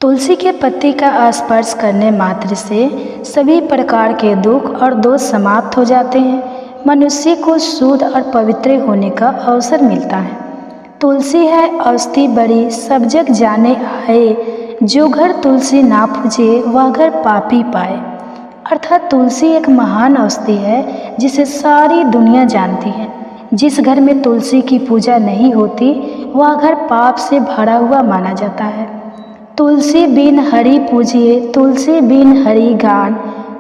तुलसी के पत्ते का स्पर्श करने मात्र से सभी प्रकार के दुख और दोष समाप्त हो जाते हैं। मनुष्य को शुद्ध और पवित्र होने का अवसर मिलता है। तुलसी है औषधि बड़ी, सब जग जाने आए, जो घर तुलसी ना पूजे वह घर पापी पाए। अर्थात तुलसी एक महान औषधि है जिसे सारी दुनिया जानती है। जिस घर में तुलसी की पूजा नहीं होती वह घर पाप से भरा हुआ माना जाता है। तुलसी बिन हरि पूजिए, तुलसी बिन हरि गान,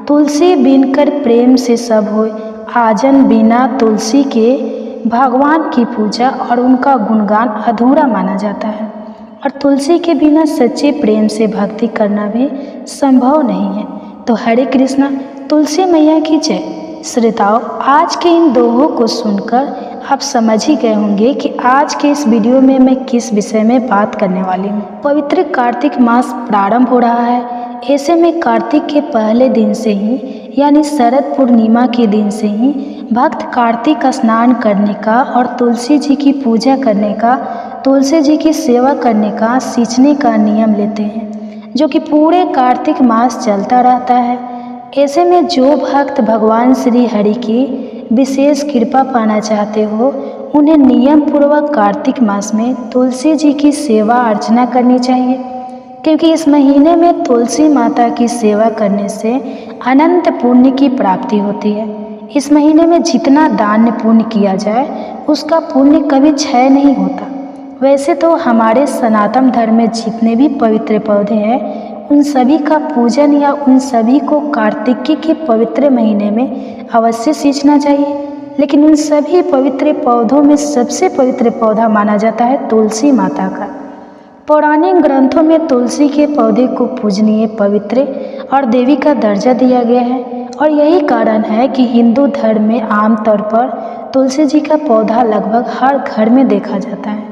तुलसी बिन कर प्रेम से सब होय। आजन बिना तुलसी के भगवान की पूजा और उनका गुणगान अधूरा माना जाता है। और तुलसी के बिना सच्चे प्रेम से भक्ति करना भी संभव नहीं है। तो हरे कृष्णा, तुलसी मैया की जय। श्रोताओं, आज के इन दोहों को सुनकर आप समझ ही गए होंगे कि आज के इस वीडियो में मैं किस विषय में बात करने वाली हूँ। पवित्र कार्तिक मास प्रारंभ हो रहा है। ऐसे में कार्तिक के पहले दिन से ही यानी शरद पूर्णिमा के दिन से ही भक्त कार्तिक स्नान करने का और तुलसी जी की पूजा करने का, तुलसी जी की सेवा करने का, सींचने का नियम लेते हैं, जो कि पूरे कार्तिक मास चलता रहता है। ऐसे में जो भक्त भगवान श्री हरि की विशेष कृपा पाना चाहते हो, उन्हें नियम पूर्वक कार्तिक मास में तुलसी जी की सेवा अर्चना करनी चाहिए, क्योंकि इस महीने में तुलसी माता की सेवा करने से अनंत पुण्य की प्राप्ति होती है। इस महीने में जितना दान पुण्य किया जाए उसका पुण्य कभी क्षय नहीं होता। वैसे तो हमारे सनातन धर्म में जितने भी पवित्र पौधे हैं उन सभी का पूजन या उन सभी को कार्तिकी के पवित्र महीने में अवश्य सींचना चाहिए, लेकिन उन सभी पवित्र पौधों में सबसे पवित्र पौधा माना जाता है तुलसी माता का। पौराणिक ग्रंथों में तुलसी के पौधे को पूजनीय, पवित्र और देवी का दर्जा दिया गया है। और यही कारण है कि हिंदू धर्म में आमतौर पर तुलसी जी का पौधा लगभग हर घर में देखा जाता है।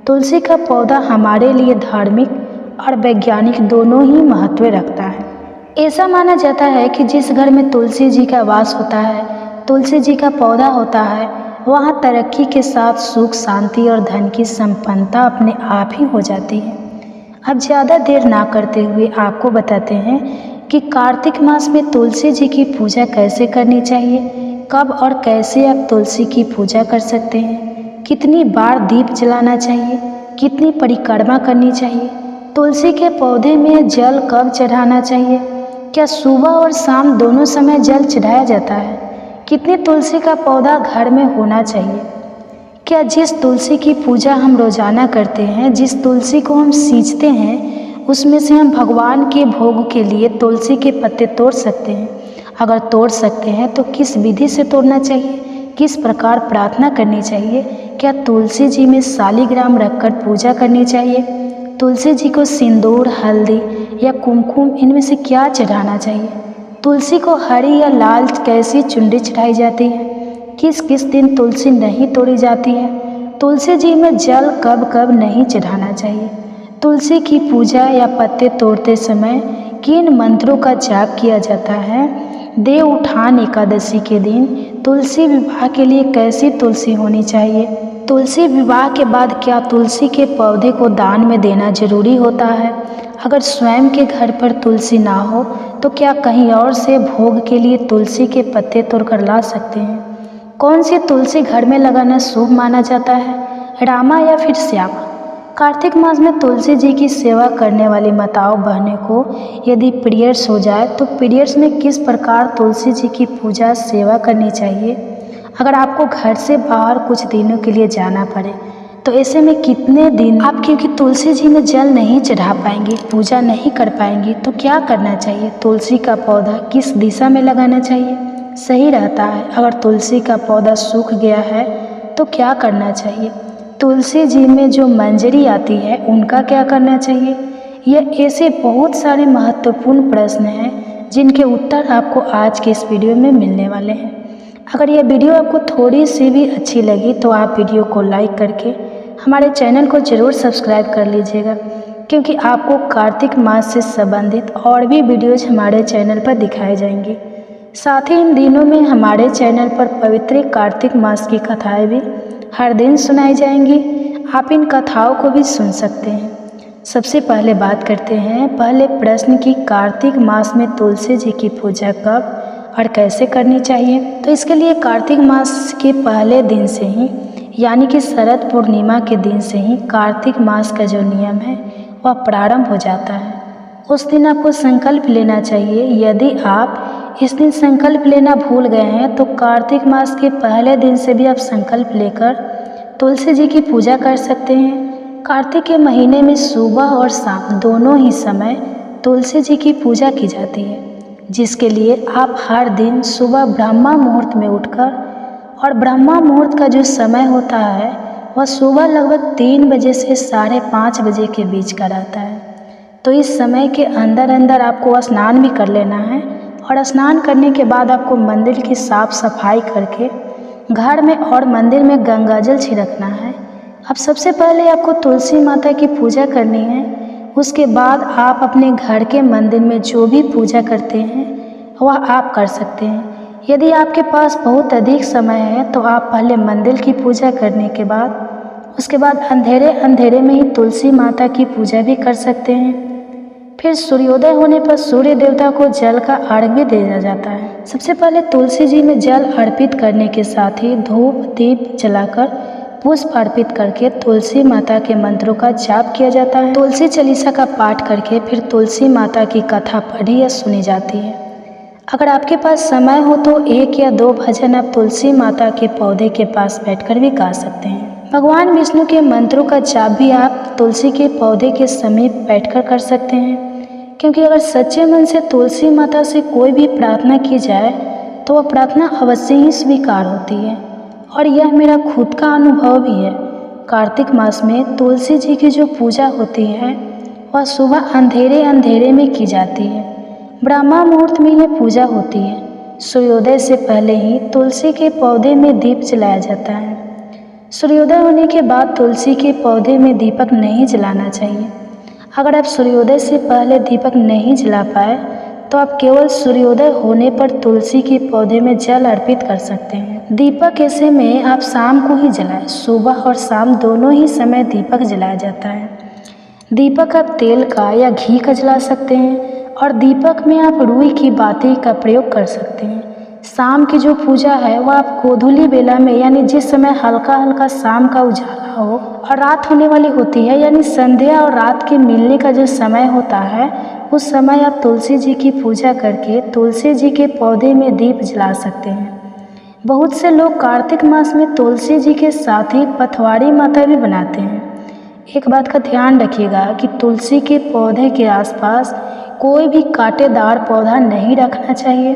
तुलसी का पौधा हमारे लिए धार्मिक और वैज्ञानिक दोनों ही महत्व रखता है। ऐसा माना जाता है कि जिस घर में तुलसी जी का वास होता है, तुलसी जी का पौधा होता है, वहाँ तरक्की के साथ सुख, शांति और धन की संपन्नता अपने आप ही हो जाती है। अब ज़्यादा देर ना करते हुए आपको बताते हैं कि कार्तिक मास में तुलसी जी की पूजा कैसे करनी चाहिए, कब और कैसे आप तुलसी की पूजा कर सकते हैं, कितनी बार दीप जलाना चाहिए, कितनी परिक्रमा करनी चाहिए, तुलसी के पौधे में जल कब चढ़ाना चाहिए, क्या सुबह और शाम दोनों समय जल चढ़ाया जाता है, कितनी तुलसी का पौधा घर में होना चाहिए, क्या जिस तुलसी की पूजा हम रोजाना करते हैं, जिस तुलसी को हम सींचते हैं, उसमें से हम भगवान के भोग के लिए तुलसी के पत्ते तोड़ सकते हैं। अगर तोड़ सकते हैं तो किस विधि से तोड़ना चाहिए, किस प्रकार प्रार्थना करनी चाहिए, क्या तुलसी जी में शालिग्राम रखकर पूजा करनी चाहिए, तुलसी जी को सिंदूर, हल्दी या कुमकुम इनमें से क्या चढ़ाना चाहिए, तुलसी को हरी या लाल कैसी चुनरी चढ़ाई जाती है, किस किस दिन तुलसी नहीं तोड़ी जाती है, तुलसी जी में जल कब कब नहीं चढ़ाना चाहिए, तुलसी की पूजा या पत्ते तोड़ते समय किन मंत्रों का जाप किया जाता है, देव उठान एकादशी के दिन तुलसी विवाह के लिए कैसी तुलसी होनी चाहिए, तुलसी विवाह के बाद क्या तुलसी के पौधे को दान में देना जरूरी होता है, अगर स्वयं के घर पर तुलसी ना हो तो क्या कहीं और से भोग के लिए तुलसी के पत्ते तोड़कर ला सकते हैं, कौन सी तुलसी घर में लगाना शुभ माना जाता है, रामा या फिर श्यामा। कार्तिक मास में तुलसी जी की सेवा करने वाली माताओं बहनों को यदि पीरियड्स हो जाए तो पीरियड्स में किस प्रकार तुलसी जी की पूजा सेवा करनी चाहिए, अगर आपको घर से बाहर कुछ दिनों के लिए जाना पड़े तो ऐसे में कितने दिन आप क्योंकि तुलसी जी में जल नहीं चढ़ा पाएंगे, पूजा नहीं कर पाएंगे, तो क्या करना चाहिए, तुलसी का पौधा किस दिशा में लगाना चाहिए सही रहता है, अगर तुलसी का पौधा सूख गया है तो क्या करना चाहिए, तुलसी जी में जो मंजरी आती है उनका क्या करना चाहिए। यह ऐसे बहुत सारे महत्वपूर्ण प्रश्न हैं जिनके उत्तर आपको आज के इस वीडियो में मिलने वाले हैं। अगर यह वीडियो आपको थोड़ी सी भी अच्छी लगी तो आप वीडियो को लाइक करके हमारे चैनल को ज़रूर सब्सक्राइब कर लीजिएगा, क्योंकि आपको कार्तिक मास से संबंधित और भी वीडियोज हमारे चैनल पर दिखाए जाएंगे। साथ ही इन दिनों में हमारे चैनल पर पवित्र कार्तिक मास की कथाएं भी हर दिन सुनाई जाएंगी, आप इन कथाओं को भी सुन सकते हैं। सबसे पहले बात करते हैं पहले प्रश्न की कार्तिक मास में तुलसी जी की पूजा कब और कैसे करनी चाहिए। तो इसके लिए कार्तिक मास के पहले दिन से ही यानी कि शरद पूर्णिमा के दिन से ही कार्तिक मास का जो नियम है वह प्रारंभ हो जाता है। उस दिन आपको संकल्प लेना चाहिए। यदि आप इस दिन संकल्प लेना भूल गए हैं तो कार्तिक मास के पहले दिन से भी आप संकल्प लेकर तुलसी जी की पूजा कर सकते हैं। कार्तिक के महीने में सुबह और शाम दोनों ही समय तुलसी जी की पूजा की जाती है, जिसके लिए आप हर दिन सुबह ब्रह्मा मुहूर्त में उठकर, और ब्रह्मा मुहूर्त का जो समय होता है वह सुबह लगभग 3 बजे से 5:30 बजे के बीच का रहता है। तो इस समय के अंदर अंदर आपको स्नान भी कर लेना है, और स्नान करने के बाद आपको मंदिर की साफ सफाई करके घर में और मंदिर में गंगा जल छिड़कना है। अब सबसे पहले आपको तुलसी माता की पूजा करनी है। उसके बाद आप अपने घर के मंदिर में जो भी पूजा करते हैं वह आप कर सकते हैं। यदि आपके पास बहुत अधिक समय है तो आप पहले मंदिर की पूजा करने के बाद उसके बाद अंधेरे में ही तुलसी माता की पूजा भी कर सकते हैं। फिर सूर्योदय होने पर सूर्य देवता को जल का अर्घ्य भी दिया जाता है। सबसे पहले तुलसी जी में जल अर्पित करने के साथ ही धूप दीप जलाकर पुष्प अर्पित करके तुलसी माता के मंत्रों का जाप किया जाता है। तुलसी चालीसा का पाठ करके फिर तुलसी माता की कथा पढ़ी या सुनी जाती है। अगर आपके पास समय हो तो 1 या 2 भजन आप तुलसी माता के पौधे के पास बैठकर भी गा सकते हैं। भगवान विष्णु के मंत्रों का जाप भी आप तुलसी के पौधे के समीप बैठकर कर सकते हैं, क्योंकि अगर सच्चे मन से तुलसी माता से कोई भी प्रार्थना की जाए तो वह प्रार्थना अवश्य ही स्वीकार होती है, और यह मेरा खुद का अनुभव भी है। कार्तिक मास में तुलसी जी की जो पूजा होती है वह सुबह अंधेरे में की जाती है। ब्रह्मा मुहूर्त में यह पूजा होती है। सूर्योदय से पहले ही तुलसी के पौधे में दीप जलाया जाता है। सूर्योदय होने के बाद तुलसी के पौधे में दीपक नहीं जलाना चाहिए। अगर आप सूर्योदय से पहले दीपक नहीं जला पाए तो आप केवल सूर्योदय होने पर तुलसी के पौधे में जल अर्पित कर सकते हैं। दीपक ऐसे में आप शाम को ही जलाएं। सुबह और शाम दोनों ही समय दीपक जलाया जाता है। दीपक आप तेल का या घी का जला सकते हैं, और दीपक में आप रुई की बाती का प्रयोग कर सकते हैं। शाम की जो पूजा है वह आप गोधूली बेला में, यानी जिस समय हल्का हल्का शाम का उजाला हो और रात होने वाली होती है, यानी संध्या और रात के मिलने का जो समय होता है, उस समय आप तुलसी जी की पूजा करके तुलसी जी के पौधे में दीप जला सकते हैं। बहुत से लोग कार्तिक मास में तुलसी जी के साथ ही पथवाड़ी माता भी बनाते हैं। एक बात का ध्यान रखिएगा कि तुलसी के पौधे के आसपास कोई भी कांटेदार पौधा नहीं रखना चाहिए।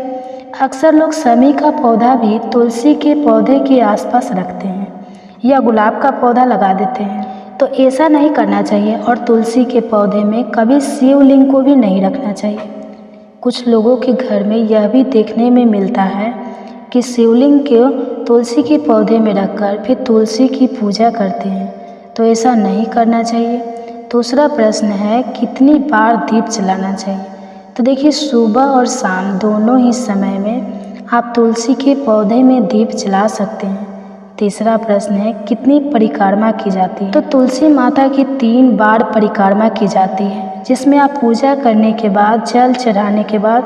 अक्सर लोग शमी का पौधा भी तुलसी के पौधे के आसपास रखते हैं या गुलाब का पौधा लगा देते हैं, तो ऐसा नहीं करना चाहिए। और तुलसी के पौधे में कभी शिवलिंग को भी नहीं रखना चाहिए। कुछ लोगों के घर में यह भी देखने में मिलता है कि शिवलिंग को तुलसी के पौधे में रखकर फिर तुलसी की पूजा करते हैं, तो ऐसा नहीं करना चाहिए। दूसरा प्रश्न है कितनी बार दीप जलाना चाहिए। तो देखिए, सुबह और शाम दोनों ही समय में आप तुलसी के पौधे में दीप जला सकते हैं। तीसरा प्रश्न है कितनी परिक्रमा की जाती है। तो तुलसी माता की 3 बार परिक्रमा की जाती है, जिसमें आप पूजा करने के बाद जल चढ़ाने के बाद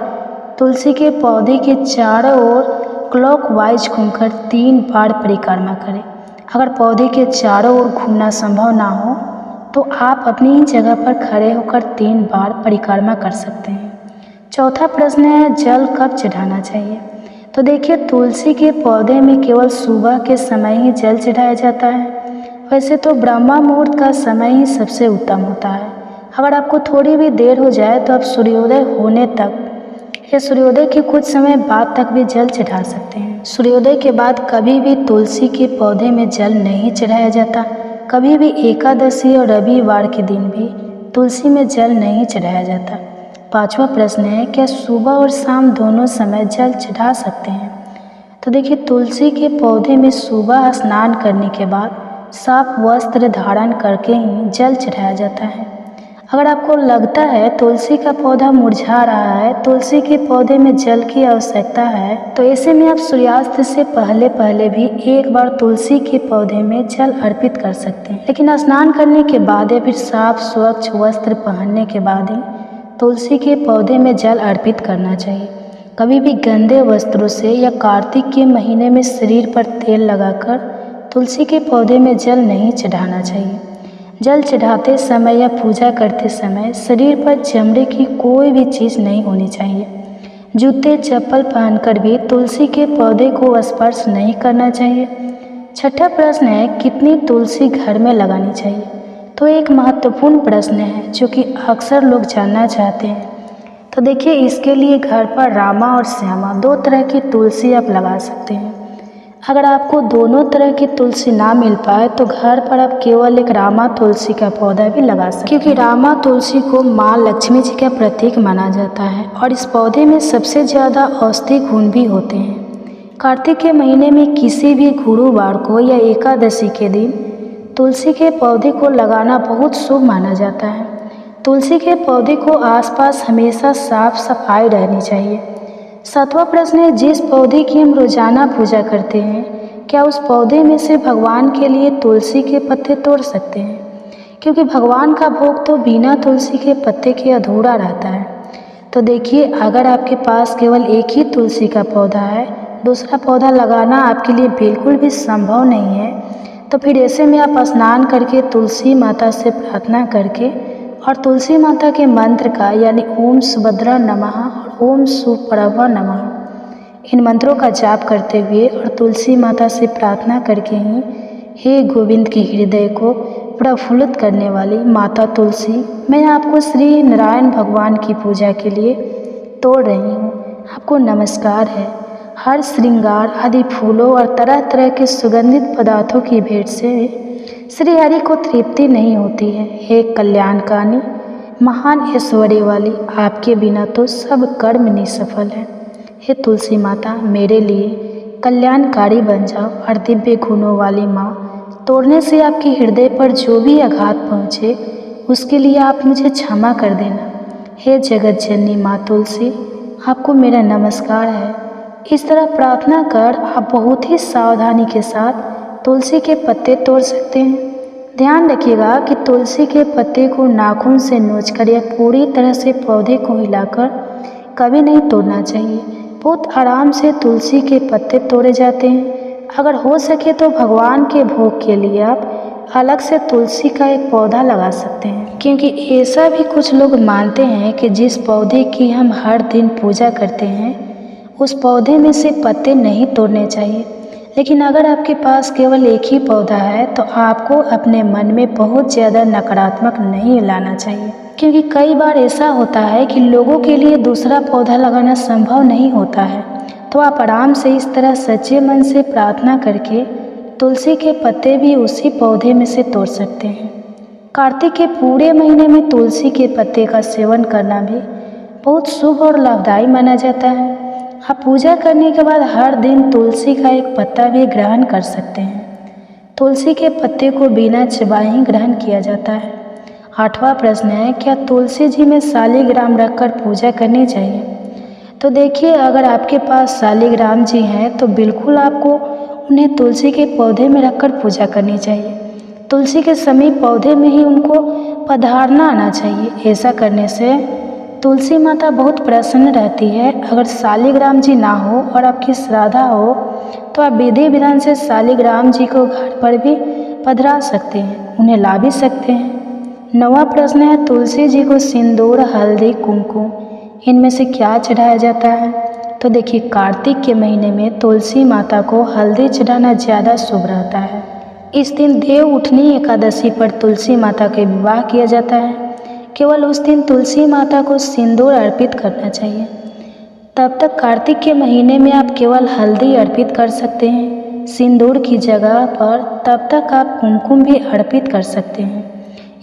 तुलसी के पौधे के चारों ओर क्लॉकवाइज घूमकर 3 बार परिक्रमा करें। अगर पौधे के चारों ओर घूमना संभव ना हो तो आप अपनी ही जगह पर खड़े होकर 3 बार परिक्रमा कर सकते हैं। चौथा प्रश्न है जल कब चढ़ाना चाहिए। तो देखिए, तुलसी के पौधे में केवल सुबह के समय ही जल चढ़ाया जाता है। वैसे तो ब्रह्मा मुहूर्त का समय ही सबसे उत्तम होता है। अगर आपको थोड़ी भी देर हो जाए तो आप सूर्योदय होने तक या सूर्योदय के कुछ समय बाद तक भी जल चढ़ा सकते हैं। सूर्योदय के बाद कभी भी तुलसी के पौधे में जल नहीं चढ़ाया जाता। कभी भी एकादशी और रविवार के दिन भी तुलसी में जल नहीं चढ़ाया जाता। पांचवा प्रश्न है क्या सुबह और शाम दोनों समय जल चढ़ा सकते हैं। तो देखिए, तुलसी के पौधे में सुबह स्नान करने के बाद साफ वस्त्र धारण करके ही जल चढ़ाया जाता है। अगर आपको लगता है तुलसी का पौधा मुरझा रहा है, तुलसी के पौधे में जल की आवश्यकता है, तो ऐसे में आप सूर्यास्त से पहले भी एक बार तुलसी के पौधे में जल अर्पित कर सकते हैं। लेकिन स्नान करने के बाद या फिर साफ स्वच्छ वस्त्र पहनने के बाद ही तुलसी के पौधे में जल अर्पित करना चाहिए। कभी भी गंदे वस्त्रों से या कार्तिक के महीने में शरीर पर तेल लगाकर तुलसी के पौधे में जल नहीं चढ़ाना चाहिए। जल चढ़ाते समय या पूजा करते समय शरीर पर चमड़े की कोई भी चीज़ नहीं होनी चाहिए। जूते चप्पल पहनकर भी तुलसी के पौधे को स्पर्श नहीं करना चाहिए। छठा प्रश्न है, कितनी तुलसी घर में लगानी चाहिए? तो एक महत्वपूर्ण प्रश्न है जो कि अक्सर लोग जानना चाहते हैं। तो देखिए, इसके लिए घर पर रामा और श्यामा 2 तरह की तुलसी आप लगा सकते हैं। अगर आपको दोनों तरह की तुलसी ना मिल पाए तो घर पर आप केवल एक रामा तुलसी का पौधा भी लगा सकते हैं, क्योंकि रामा तुलसी को माँ लक्ष्मी जी का प्रतीक माना जाता है और इस पौधे में सबसे ज़्यादा औषधि गुण भी होते हैं। कार्तिक के महीने में किसी भी गुरुवार को या एकादशी के दिन तुलसी के पौधे को लगाना बहुत शुभ माना जाता है। तुलसी के पौधे को आसपास हमेशा साफ सफाई रहनी चाहिए। 7वां प्रश्न है, जिस पौधे की हम रोजाना पूजा करते हैं, क्या उस पौधे में से भगवान के लिए तुलसी के पत्ते तोड़ सकते हैं? क्योंकि भगवान का भोग तो बिना तुलसी के पत्ते के अधूरा रहता है। तो देखिए, अगर आपके पास केवल एक ही तुलसी का पौधा है, दूसरा पौधा लगाना आपके लिए बिल्कुल भी संभव नहीं है, तो फिर ऐसे में आप स्नान करके तुलसी माता से प्रार्थना करके और तुलसी माता के मंत्र का यानी ओम सुभद्रा नमः और ओम सुप्रभा नमः, इन मंत्रों का जाप करते हुए और तुलसी माता से प्रार्थना करके ही हे गोविंद के हृदय को प्रफुल्लित करने वाली माता तुलसी, मैं आपको श्री नारायण भगवान की पूजा के लिए तोड़ रही हूँ। आपको नमस्कार है। हर श्रृंगार आदि फूलों और तरह तरह के सुगंधित पदार्थों की भेंट से श्री हरि को तृप्ति नहीं होती है। हे कल्याणकारिणी महान ऐश्वर्य वाली, आपके बिना तो सब कर्म निसफल है। हे तुलसी माता, मेरे लिए कल्याणकारी बन जाओ और दिव्य गुणों वाली माँ, तोड़ने से आपके हृदय पर जो भी आघात पहुँचे उसके लिए आप मुझे क्षमा कर देना। हे जगत जननी माँ तुलसी, आपको मेरा नमस्कार है। इस तरह प्रार्थना कर आप बहुत ही सावधानी के साथ तुलसी के पत्ते तोड़ सकते हैं। ध्यान रखिएगा कि तुलसी के पत्ते को नाखून से नोचकर या पूरी तरह से पौधे को हिलाकर कभी नहीं तोड़ना चाहिए। बहुत आराम से तुलसी के पत्ते तोड़े जाते हैं। अगर हो सके तो भगवान के भोग के लिए आप अलग से तुलसी का एक पौधा लगा सकते हैं, क्योंकि ऐसा भी कुछ लोग मानते हैं कि जिस पौधे की हम हर दिन पूजा करते हैं उस पौधे में से पत्ते नहीं तोड़ने चाहिए। लेकिन अगर आपके पास केवल एक ही पौधा है तो आपको अपने मन में बहुत ज़्यादा नकारात्मक नहीं लाना चाहिए, क्योंकि कई बार ऐसा होता है कि लोगों के लिए दूसरा पौधा लगाना संभव नहीं होता है। तो आप आराम से इस तरह सच्चे मन से प्रार्थना करके तुलसी के पत्ते भी उसी पौधे में से तोड़ सकते हैं। कार्तिक के पूरे महीने में तुलसी के पत्ते का सेवन करना भी बहुत शुभ और लाभदायी माना जाता है। आप पूजा करने के बाद हर दिन तुलसी का एक पत्ता भी ग्रहण कर सकते हैं। तुलसी के पत्ते को बिना चबाए ही ग्रहण किया जाता है। 8वां प्रश्न है, क्या तुलसी जी में शालिग्राम रखकर पूजा करनी चाहिए? तो देखिए, अगर आपके पास शालिग्राम जी हैं तो बिल्कुल आपको उन्हें तुलसी के पौधे में रखकर पूजा करनी चाहिए। तुलसी के समीप पौधे में ही उनको पधारना आना चाहिए। ऐसा करने से तुलसी माता बहुत प्रसन्न रहती है। अगर शालिग्राम जी ना हो और आपकी श्राद्धा हो तो आप विधि विधान से शालिग्राम जी को घर पर भी पधरा सकते हैं, उन्हें ला भी सकते हैं। 9वां प्रश्न है, तुलसी जी को सिंदूर, हल्दी, कुमकुम इनमें से क्या चढ़ाया जाता है? तो देखिए, कार्तिक के महीने में तुलसी माता को हल्दी चढ़ाना ज़्यादा शुभ रहता है। इस दिन देव उठनी एकादशी पर तुलसी माता के विवाह किया जाता है। केवल उस दिन तुलसी माता को सिंदूर अर्पित करना चाहिए। तब तक कार्तिक के महीने में आप केवल हल्दी अर्पित कर सकते हैं सिंदूर की जगह पर, तब तक आप कुमकुम भी अर्पित कर सकते हैं।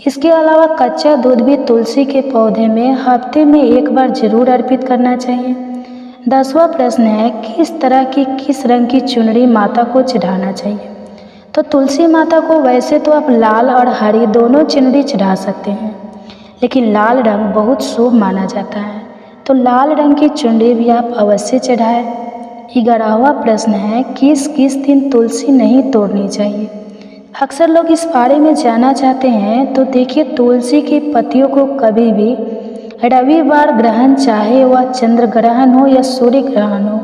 इसके अलावा कच्चा दूध भी तुलसी के पौधे में हफ्ते में एक बार जरूर अर्पित करना चाहिए। 10वां प्रश्न है, किस तरह की किस रंग की चुनरी माता को चढ़ाना चाहिए? तो तुलसी माता को वैसे तो आप लाल और हरी दोनों चुनरी चढ़ा सकते हैं, लेकिन लाल रंग बहुत शुभ माना जाता है, तो लाल रंग की चुनरी भी आप अवश्य चढ़ाएं। 11वां प्रश्न है, किस किस दिन तुलसी नहीं तोड़नी चाहिए। अक्सर लोग इस बारे में जानना चाहते हैं, तो देखिए, तुलसी की पत्तियों को कभी भी रविवार ग्रहण, चाहे वह चंद्र ग्रहण हो या सूर्य ग्रहण हो,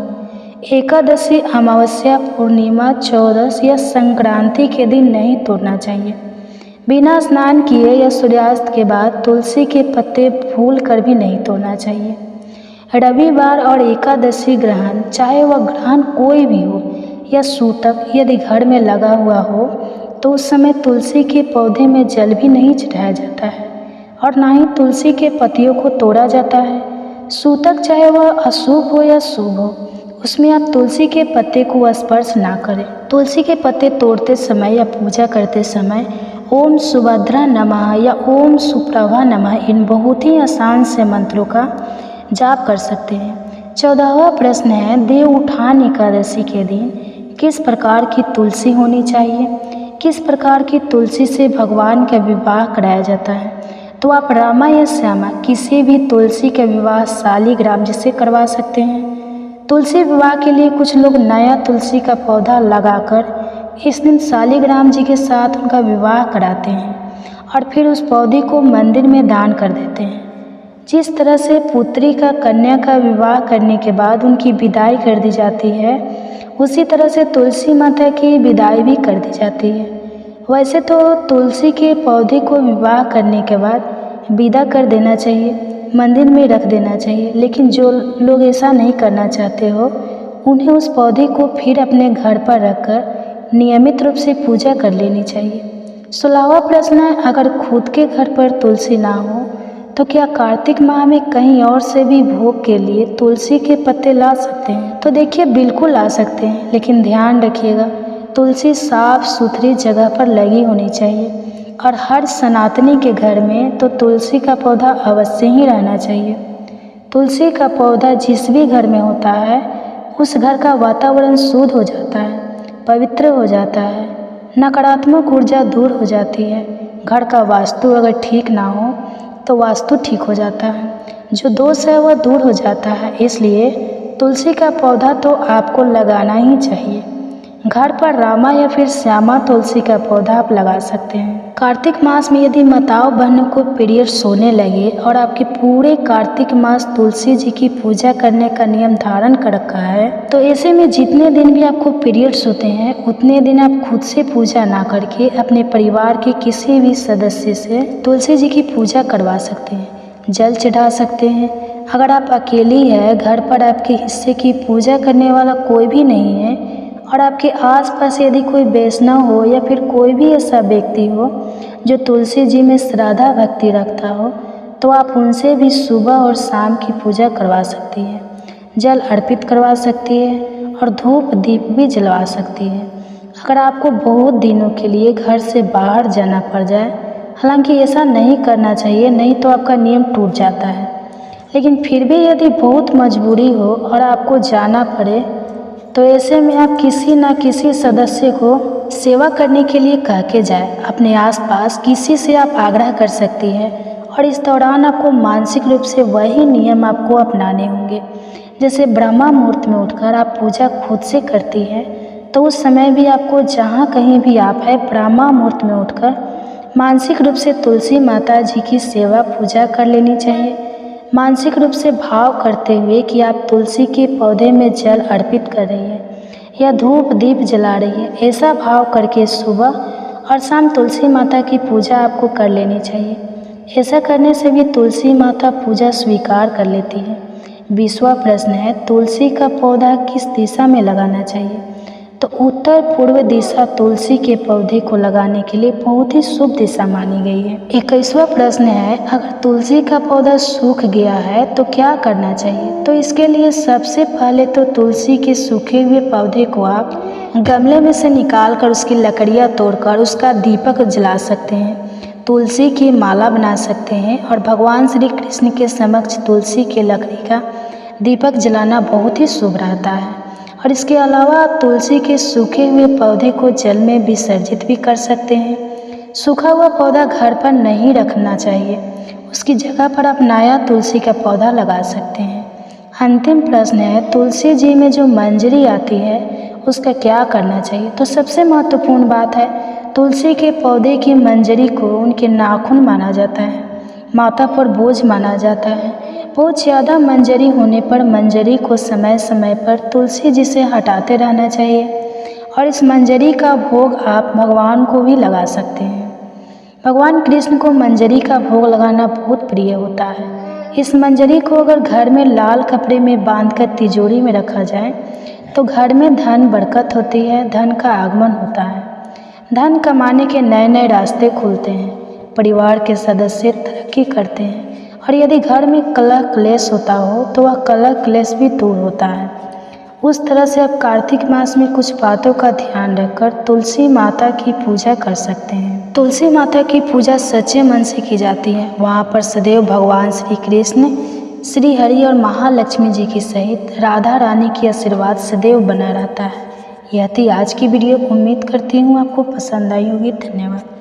एकादशी, अमावस्या, पूर्णिमा, चौदस या संक्रांति के दिन नहीं तोड़ना चाहिए। बिना स्नान किए या सूर्यास्त के बाद तुलसी के पत्ते भूल कर भी नहीं तोड़ना चाहिए। रविवार और एकादशी ग्रहण, चाहे वह ग्रहण कोई भी हो या सूतक यदि घर में लगा हुआ हो, तो उस समय तुलसी के पौधे में जल भी नहीं चढ़ाया जाता है और ना ही तुलसी के पत्तियों को तोड़ा जाता है। सूतक चाहे वह अशुभ हो या शुभ हो, उसमें आप तुलसी के पत्ते को स्पर्श ना करें। तुलसी के पत्ते तोड़ते समय या पूजा करते समय ओम सुभद्रा नमः या ओम सुप्रभा नमः, इन बहुत ही आसान से मंत्रों का जाप कर सकते हैं। 14वां प्रश्न है, देव उठान एकादशी के दिन किस प्रकार की तुलसी होनी चाहिए। किस प्रकार की तुलसी से भगवान का विवाह कराया जाता है। तो आप रामा या श्यामा किसी भी तुलसी का विवाह शालिग्राम जी से करवा सकते हैं। तुलसी विवाह के लिए कुछ लोग नया तुलसी का पौधा लगाकर इस दिन शालिग्राम जी के साथ उनका विवाह कराते हैं और फिर उस पौधे को मंदिर में दान कर देते हैं। जिस तरह से पुत्री का कन्या का विवाह करने के बाद उनकी विदाई कर दी जाती है, उसी तरह से तुलसी माता की विदाई भी कर दी जाती है। वैसे तो तुलसी के पौधे को विवाह करने के बाद विदा कर देना चाहिए, मंदिर में रख देना चाहिए, लेकिन जो लोग ऐसा नहीं करना चाहते हो, उन्हें उस पौधे को फिर अपने घर पर रखकर नियमित रूप से पूजा कर लेनी चाहिए। 16वां प्रश्न है, अगर खुद के घर पर तुलसी ना हो तो क्या कार्तिक माह में कहीं और से भी भोग के लिए तुलसी के पत्ते ला सकते हैं। तो देखिए, बिल्कुल ला सकते हैं, लेकिन ध्यान रखिएगा, तुलसी साफ सुथरी जगह पर लगी होनी चाहिए और हर सनातनी के घर में तो तुलसी का पौधा अवश्य ही रहना चाहिए। तुलसी का पौधा जिस भी घर में होता है, उस घर का वातावरण शुद्ध हो जाता है, पवित्र हो जाता है, नकारात्मक ऊर्जा दूर हो जाती है। घर का वास्तु अगर ठीक ना हो तो वास्तु ठीक हो जाता है, जो दोष है वह दूर हो जाता है। इसलिए तुलसी का पौधा तो आपको लगाना ही चाहिए। घर पर रामा या फिर श्यामा तुलसी का पौधा आप लगा सकते हैं। कार्तिक मास में यदि माताओं बहनों को पीरियड्स होने लगे और आपके पूरे कार्तिक मास तुलसी जी की पूजा करने का नियम धारण कर रखा है, तो ऐसे में जितने दिन भी आपको पीरियड्स होते हैं, उतने दिन आप खुद से पूजा ना करके अपने परिवार के किसी भी सदस्य से तुलसी जी की पूजा करवा सकते हैं, जल चढ़ा सकते हैं। अगर आप अकेली है, घर पर आपके हिस्से की पूजा करने वाला कोई भी नहीं है और आपके आसपास यदि कोई वैष्णव हो या फिर कोई भी ऐसा व्यक्ति हो जो तुलसी जी में श्रद्धा भक्ति रखता हो, तो आप उनसे भी सुबह और शाम की पूजा करवा सकती है, जल अर्पित करवा सकती है और धूप दीप भी जलवा सकती है। अगर आपको बहुत दिनों के लिए घर से बाहर जाना पड़ जाए, हालांकि ऐसा नहीं करना चाहिए, नहीं तो आपका नियम टूट जाता है, लेकिन फिर भी यदि बहुत मजबूरी हो और आपको जाना पड़े, तो ऐसे में आप किसी न किसी सदस्य को सेवा करने के लिए कह के जाए। अपने आसपास किसी से आप आग्रह कर सकती हैं और इस दौरान आपको मानसिक रूप से वही नियम आपको अपनाने होंगे। जैसे ब्रह्मा मुहूर्त में उठकर आप पूजा खुद से करती हैं, तो उस समय भी आपको जहाँ कहीं भी आप है, ब्रह्मा मुहूर्त में उठकर मानसिक रूप से तुलसी माता जी की सेवा पूजा कर लेनी चाहिए। मानसिक रूप से भाव करते हुए कि आप तुलसी के पौधे में जल अर्पित कर रही है या धूप दीप जला रही है, ऐसा भाव करके सुबह और शाम तुलसी माता की पूजा आपको कर लेनी चाहिए। ऐसा करने से भी तुलसी माता पूजा स्वीकार कर लेती है। 20वां प्रश्न है, तुलसी का पौधा किस दिशा में लगाना चाहिए। तो उत्तर पूर्व दिशा तुलसी के पौधे को लगाने के लिए बहुत ही शुभ दिशा मानी गई है। 21वां प्रश्न है, अगर तुलसी का पौधा सूख गया है तो क्या करना चाहिए। तो इसके लिए सबसे पहले तो तुलसी के सूखे हुए पौधे को आप गमले में से निकाल कर उसकी लकड़ियाँ तोड़कर उसका दीपक जला सकते हैं, तुलसी की माला बना सकते हैं और भगवान श्री कृष्ण के समक्ष तुलसी के लकड़ी का दीपक जलाना बहुत ही शुभ रहता है। और इसके अलावा आप तुलसी के सूखे हुए पौधे को जल में विसर्जित भी कर सकते हैं। सूखा हुआ पौधा घर पर नहीं रखना चाहिए, उसकी जगह पर आप नया तुलसी का पौधा लगा सकते हैं। अंतिम प्रश्न है, तुलसी जी में जो मंजरी आती है उसका क्या करना चाहिए? तो सबसे महत्वपूर्ण बात है, तुलसी के पौधे की मंजरी को उनके नाखून माना जाता है, माथा पर बोझ माना जाता है। बहुत ज़्यादा मंजरी होने पर मंजरी को समय समय पर तुलसी जी से हटाते रहना चाहिए और इस मंजरी का भोग आप भगवान को भी लगा सकते हैं। भगवान कृष्ण को मंजरी का भोग लगाना बहुत प्रिय होता है। इस मंजरी को अगर घर में लाल कपड़े में बांधकर तिजोरी में रखा जाए तो घर में धन बरकत होती है, धन का आगमन होता है, धन कमाने के नए नए रास्ते खुलते हैं, परिवार के सदस्य तरक्की करते हैं और यदि घर में कलह क्लेश होता हो तो वह कलह क्लेश भी दूर होता है। उस तरह से आप कार्तिक मास में कुछ बातों का ध्यान रखकर तुलसी माता की पूजा कर सकते हैं। तुलसी माता की पूजा सच्चे मन से की जाती है। वहाँ पर सदैव भगवान श्री कृष्ण, श्री हरि और महालक्ष्मी जी की सहित राधा रानी की आशीर्वाद सदैव बना रहता है। यह थी आज की वीडियो। उम्मीद करती हूँ आपको पसंद आई होगी। धन्यवाद।